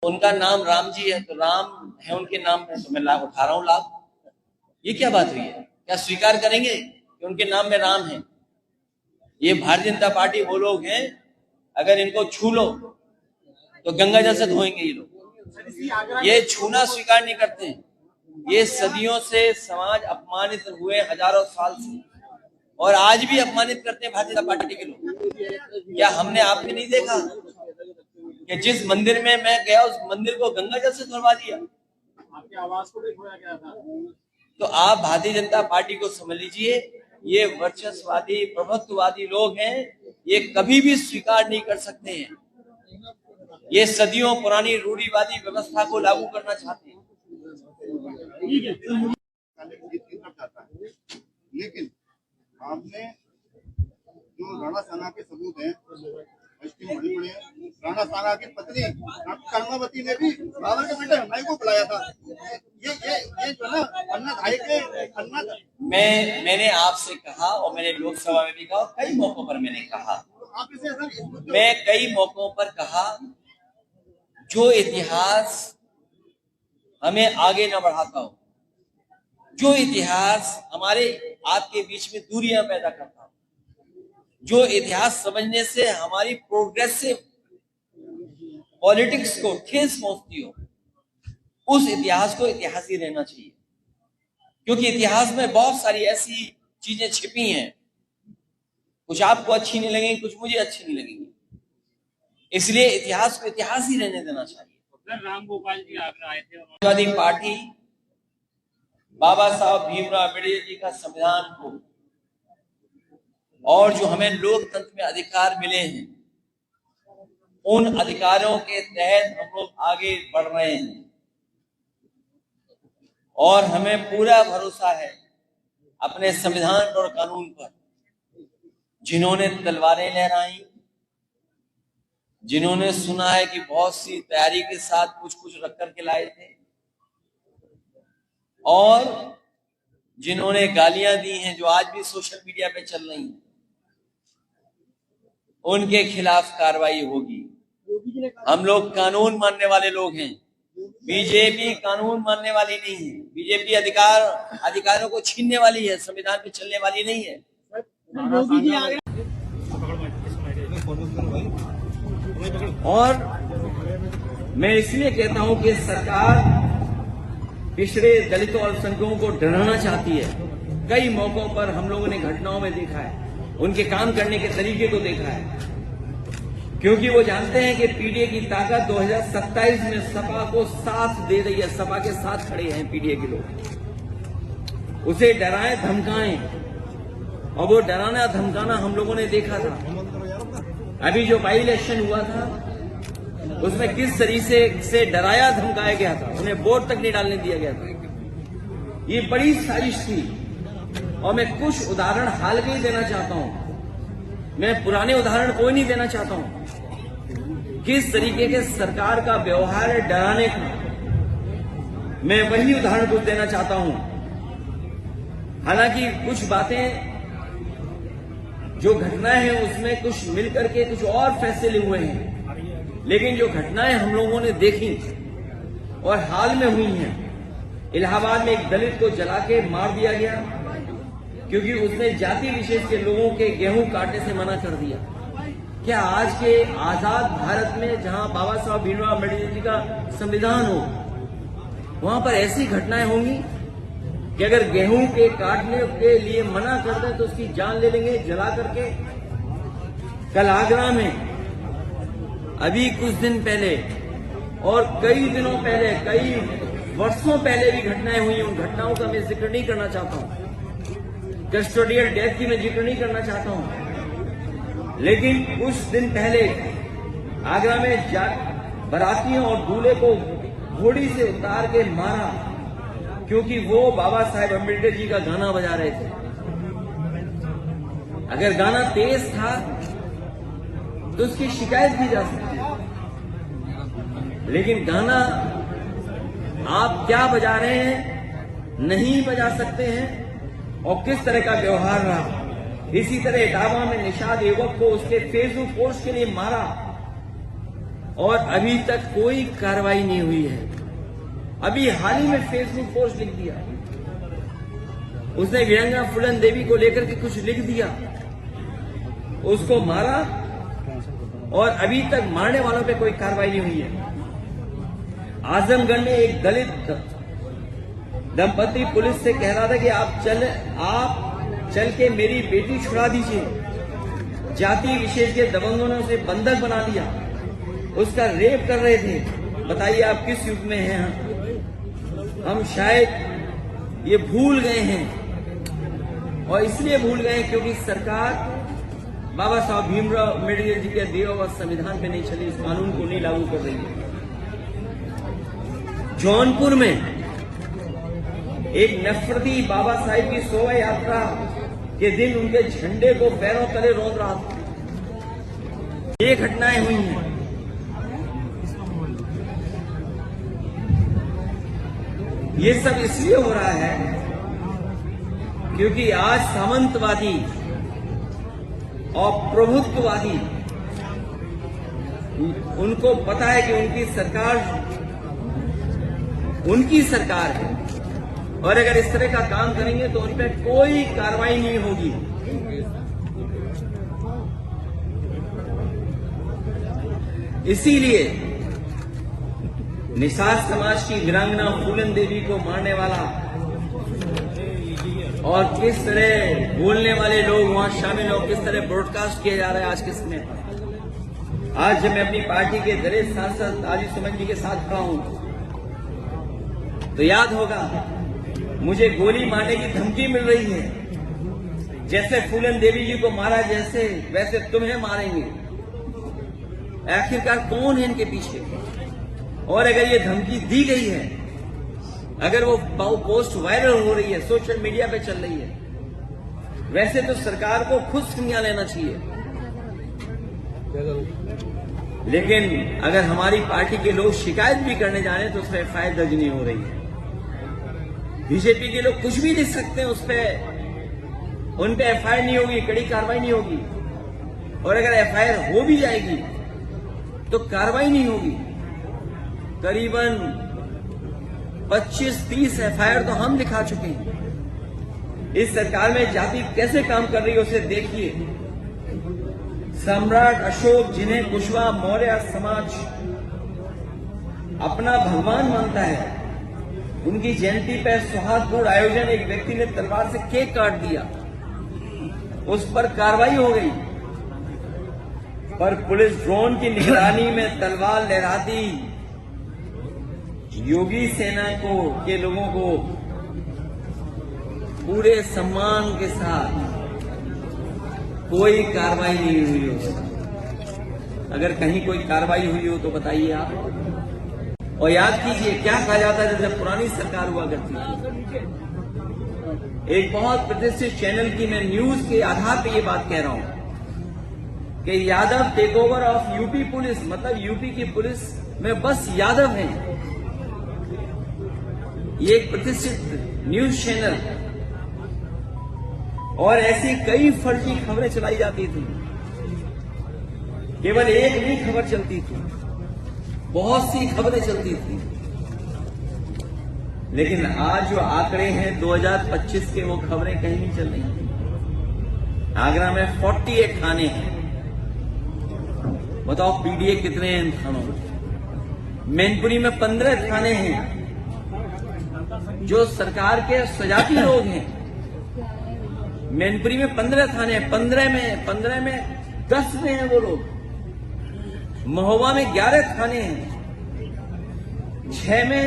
उनका नाम राम जी है तो राम है उनके नाम में, तो मैं लाभ उठा रहा हूं लाभ। ये क्या बात हुई है? क्या स्वीकार करेंगे कि उनके नाम में राम है? ये भारतीय जनता पार्टी वो लोग हैं, अगर इनको छू लो तो गंगा जल से धोएंगे ये लोग। ये छूना स्वीकार नहीं करते हैं। ये सदियों से समाज अपमानित हुए, हजारों साल से, और आज भी अपमानित करते हैं भारतीय जनता पार्टी के लोग। क्या हमने आपने नहीं देखा कि जिस मंदिर में मैं गया उस मंदिर को गंगा जल से धुलवा दिया? आपकी आवाज को भी खोया गया था। तो आप भारतीय जनता पार्टी को समझ लीजिए, ये वर्चस्ववादी प्रभुत्ववादी लोग हैं, ये कभी भी स्वीकार नहीं कर सकते हैं। ये सदियों पुरानी रूढ़िवादी व्यवस्था को लागू करना चाहते हैं। लेकिन आपने जो राणा साना के सबूत हैं, राणा साना की पत्नी कर्मावती ने भी बाबर के बेटे हमारे को बुलाया था। ये जो ना अन्ना भाई के अन्ना, मैंने आपसे कहा और मैंने लोकसभा में भी कहा, कई मौकों पर मैंने कहा, आप इसे सर मैं कई मौकों पर कहा, जो इतिहास हमें आगे न बढ़ाता हो, जो इतिहास हमारे आपके बीच में दूरियां पैदा करता हो, जो इतिहास समझने से हमारी प्रोग्रेसिव पॉलिटिक्स को ठेस पहुंचती हो, उस इतिहास को इतिहास ही रहना चाहिए। क्योंकि इतिहास में बहुत सारी ऐसी चीजें छिपी हैं, कुछ आपको अच्छी नहीं लगेंगी, कुछ मुझे अच्छी नहीं लगेंगी, इसलिए इतिहास को इतिहास ही रहने देना चाहिए। राम गोपाल जी आगरा आए थे। समाजवादी पार्टी बाबा साहब भीमराव अम्बेडकर जी का संविधान को और जो हमें लोकतंत्र में अधिकार मिले हैं, उन अधिकारों के तहत हम लोग आगे बढ़ रहे हैं। और हमें पूरा भरोसा है अपने संविधान पर और कानून पर। जिन्होंने तलवारें लहराई, जिन्होंने सुना है कि बहुत सी तैयारी के साथ कुछ कुछ रख करके लाए थे, और जिन्होंने गालियां दी हैं जो आज भी सोशल मीडिया पे चल रही हैं, उनके खिलाफ कार्रवाई होगी। हम लोग कानून मानने वाले लोग हैं, बीजेपी कानून मानने वाली नहीं है। बीजेपी अधिकारों को छीनने वाली है, संविधान पे चलने वाली नहीं है। और मैं इसलिए कहता हूं कि सरकार पिछड़े दलितों और अल्पसंख्यकों को डराना चाहती है। कई मौकों पर हम लोगों ने घटनाओं में देखा है, उनके काम करने के तरीके को देखा है, क्योंकि वो जानते हैं कि पीडीए की ताकत 2027 में सपा को साथ दे रही है। सपा के साथ खड़े हैं पीडीए के लोग, उसे डराएं धमकाएं, और वो डराना धमकाना हम लोगों ने देखा था। अभी जो बाई इलेक्शन हुआ था उसमें किस तरीके से डराया धमकाया गया था, उन्हें वोट तक नहीं डालने दिया गया था। ये बड़ी साजिश थी। और मैं कुछ उदाहरण हाल के ही देना चाहता हूं, मैं पुराने उदाहरण कोई नहीं देना चाहता हूं। किस तरीके के सरकार का व्यवहार है डराने का, मैं वही उदाहरण कुछ देना चाहता हूं। हालांकि कुछ बातें जो घटनाएं हैं उसमें कुछ मिलकर के कुछ और फैसले हुए हैं, लेकिन जो घटनाएं हम लोगों ने देखी और हाल में हुई हैं, इलाहाबाद में एक दलित को जला के मार दिया गया क्योंकि उसने जाति विशेष के लोगों के गेहूं काटने से मना कर दिया। क्या आज के आजाद भारत में जहां बाबा साहब भीमराव अम्बेडकर जी का संविधान हो, वहां पर ऐसी घटनाएं होंगी कि अगर गेहूं के काटने के लिए मना कर दें तो उसकी जान ले लेंगे जला करके? कल आगरा में अभी कुछ दिन पहले और कई दिनों पहले, कई वर्षों पहले भी घटनाएं हुई। उन घटनाओं का मैं जिक्र नहीं करना चाहता हूं, कस्टोडियल डेथ की मैं जिक्र नहीं करना चाहता हूं, लेकिन कुछ दिन पहले आगरा में बारातियों और दूल्हे को घोड़ी से उतार के मारा क्योंकि वो बाबा साहेब अम्बेडकर जी का गाना बजा रहे थे। अगर गाना तेज था तो उसकी शिकायत की जा सकती है, लेकिन गाना आप क्या बजा रहे हैं नहीं बजा सकते हैं। और किस तरह का व्यवहार रहा। इसी तरह इटावा में निषाद युवक को उसके फेसबुक पोस्ट के लिए मारा और अभी तक कोई कार्रवाई नहीं हुई है। अभी हाल ही में फेसबुक पोस्ट लिख दिया, उसने वीरंगना फूलन देवी को लेकर के कुछ लिख दिया, उसको मारा और अभी तक मारने वालों पे कोई कार्रवाई नहीं हुई है। आजमगढ़ में एक दलित दंपति पुलिस से कह रहा था कि आप चल के मेरी बेटी छुड़ा दीजिए। जाति विशेष के दबंगों ने उसे बंधक बना लिया, उसका रेप कर रहे थे। बताइए आप किस युग में हैं? हम शायद ये भूल गए हैं, और इसलिए भूल गए क्योंकि सरकार बाबा साहब भीमराव अम्बेडकर जी के दिए हुए संविधान पे नहीं चली, इस कानून को नहीं लागू कर रही है। जौनपुर में एक नफरती बाबा साहिब की शोभा यात्रा के दिन उनके झंडे को पैरों तले रोंद रहा था। ये घटनाएं हुई हैं। ये सब इसलिए हो रहा है क्योंकि आज सामंतवादी और प्रभुत्ववादी, उनको पता है कि उनकी सरकार है, और अगर इस तरह का काम करेंगे तो उन पर कोई कार्रवाई नहीं होगी। इसीलिए निषाद समाज की वीरांगना फूलन देवी को मारने वाला और किस तरह बोलने वाले लोग वहां शामिल हो, किस तरह ब्रॉडकास्ट किया जा रहा है आज के समय पर। आज जब मैं अपनी पार्टी के दलित सांसद आजी सुमन जी के साथ खड़ा हूं तो याद होगा मुझे गोली मारने की धमकी मिल रही है। जैसे फूलन देवी जी को मारा जैसे वैसे तुम्हें मारेंगे। आखिरकार कौन है इनके पीछे? और अगर ये धमकी दी गई है, अगर वो पोस्ट वायरल हो रही है, सोशल मीडिया पे चल रही है, वैसे तो सरकार को खुद संज्ञान लेना चाहिए। लेकिन अगर हमारी पार्टी के लोग शिकायत भी करने जा रहे हैं तो उस पर एफआईआर दर्ज नहीं हो रही है। बीजेपी के लोग कुछ भी लिख सकते हैं, उन पे एफआईआर नहीं होगी, कड़ी कार्रवाई नहीं होगी। और अगर एफआईआर हो भी जाएगी तो कार्रवाई नहीं होगी। करीबन 25-30 एफआईआर तो हम दिखा चुके हैं। इस सरकार में जाति कैसे काम कर रही है उसे देखिए। सम्राट अशोक, जिन्हें कुशवाहा मौर्य समाज अपना भगवान मानता है, उनकी जयंती पर सौहार्दपूर्ण आयोजन, एक व्यक्ति ने तलवार से केक काट दिया, उस पर कार्रवाई हो गई, पर पुलिस ड्रोन की निगरानी में तलवार लहराती योगी सेना के लोगों को पूरे सम्मान के साथ कोई कार्रवाई नहीं हुई हो। अगर कहीं कोई कार्रवाई हुई हो तो बताइए आप। और याद कीजिए क्या कहा जाता है जब पुरानी सरकार हुआ करती थी। एक बहुत प्रतिष्ठित चैनल की मैं न्यूज के आधार पे ये बात कह रहा हूं कि Yadav take over of UP police, मतलब यूपी की पुलिस में बस यादव हैं। ये एक प्रतिष्ठित न्यूज चैनल, और ऐसी कई फर्जी खबरें चलाई जाती थी। केवल एक नहीं खबर चलती थी, बहुत सी खबरें चलती थी। लेकिन आज जो आंकड़े हैं 2025 के, वो खबरें कहीं नहीं चल रही। आगरा में 48 थाने हैं, बताओ पीडीए कितने हैं इन थानों में। मैनपुरी में 15 थाने हैं जो सरकार के सजाती लोग हैं। मैनपुरी में 15 थाने हैं, 15 में 10 में हैं वो लोग। महोबा में 11 थाने हैं, 6 में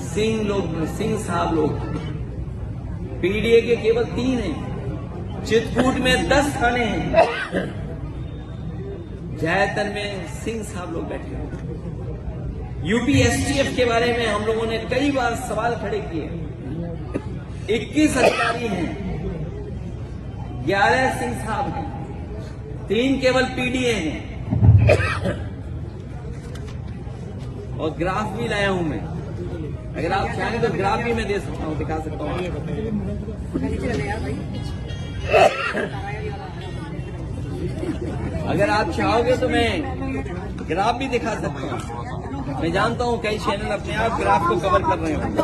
सिंह साहब लोग। पीडीए के केवल 3 हैं। चित्रकूट में 10 थाने हैं, ज्यादातर में सिंह साहब लोग बैठे हैं। यूपी एसटीएफ के बारे में हम लोगों ने कई बार सवाल खड़े किए। 21 अधिकारी हैं, 11 सिंह साहब हैं, 3 केवल पीडीए हैं। और ग्राफ भी लाया हूं मैं, अगर आप चाहें तो ग्राफ भी मैं दे सकता हूं, दिखा सकता हूं। अगर आप चाहोगे तो मैं ग्राफ भी दिखा सकता हूँ। मैं जानता हूँ कई चैनल अपने आप ग्राफ को कवर कर रहे होंगे।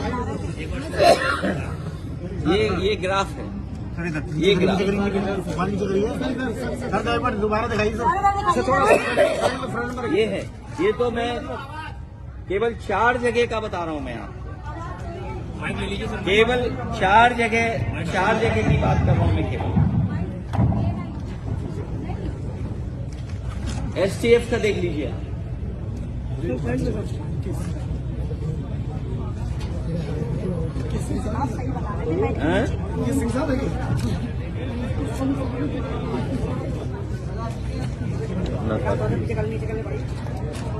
ये ग्राफ है, ये ग्राफ दोबारा दिखाइए ये है। ये तो मैं केवल 4 जगह का बता रहा हूँ मैं आपको, केवल 4 जगह की बात कर रहा हूँ मैं केवल। STF का देख लीजिए आप। हाँ?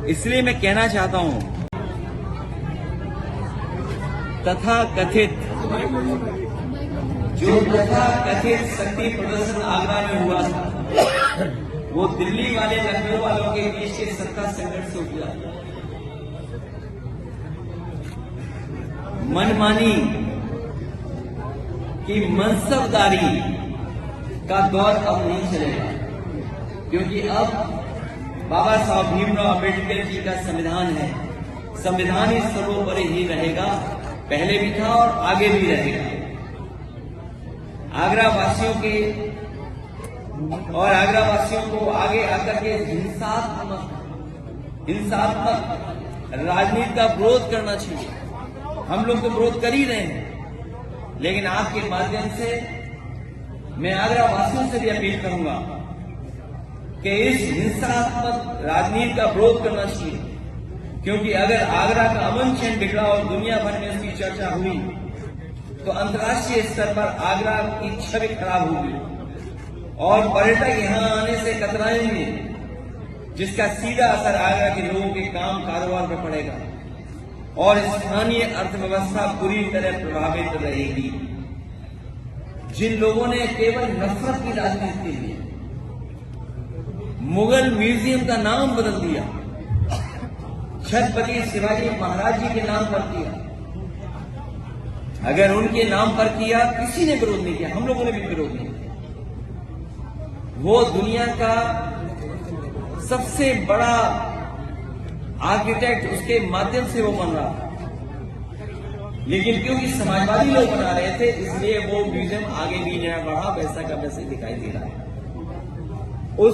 इसलिए मैं कहना चाहता हूं, तथा कथित शक्ति प्रदर्शन आगरा में हुआ था, वो दिल्ली वाले लखनऊ वालों के बीच के सत्ता संकट से उठा। मनमानी की मनसबदारी का दौर अब नहीं चलेगा, क्योंकि अब बाबा साहब भीमराव अम्बेडकर जी का संविधान है। संविधान ही सर्वोपरि ही रहेगा, पहले भी था और आगे भी रहेगा। आगरा वासियों को आगे आकर के हिंसात्मक राजनीति का विरोध करना चाहिए। हम लोग तो विरोध कर ही रहे हैं, लेकिन आपके माध्यम से मैं आगरा वासियों से भी अपील करूंगा कि इस हिंसात्मक राजनीति का विरोध करना चाहिए, क्योंकि अगर आगरा का अमन चैन बिगड़ा और दुनिया भर में इसकी चर्चा हुई तो अंतर्राष्ट्रीय स्तर पर आगरा की छवि खराब होगी और पर्यटक यहां आने से कतराएंगे, जिसका सीधा असर आगरा के लोगों के काम कारोबार पर पड़ेगा और स्थानीय अर्थव्यवस्था पूरी तरह प्रभावित रहेगी। जिन लोगों ने केवल नफरत की राजनीति के लिए मुगल म्यूजियम का नाम बदल दिया, छत्रपति शिवाजी महाराज जी के नाम पर किया, अगर उनके नाम पर किया, किसी ने विरोध नहीं किया, हम लोगों ने भी विरोध नहीं किया। वो दुनिया का सबसे बड़ा आर्किटेक्ट, उसके माध्यम से वो बन रहा था, लेकिन क्योंकि समाजवादी लोग बना रहे थे, इसलिए वो म्यूजियम आगे भी नया बढ़ा, वैसा का वैसे दिखाई दे रहा है। उस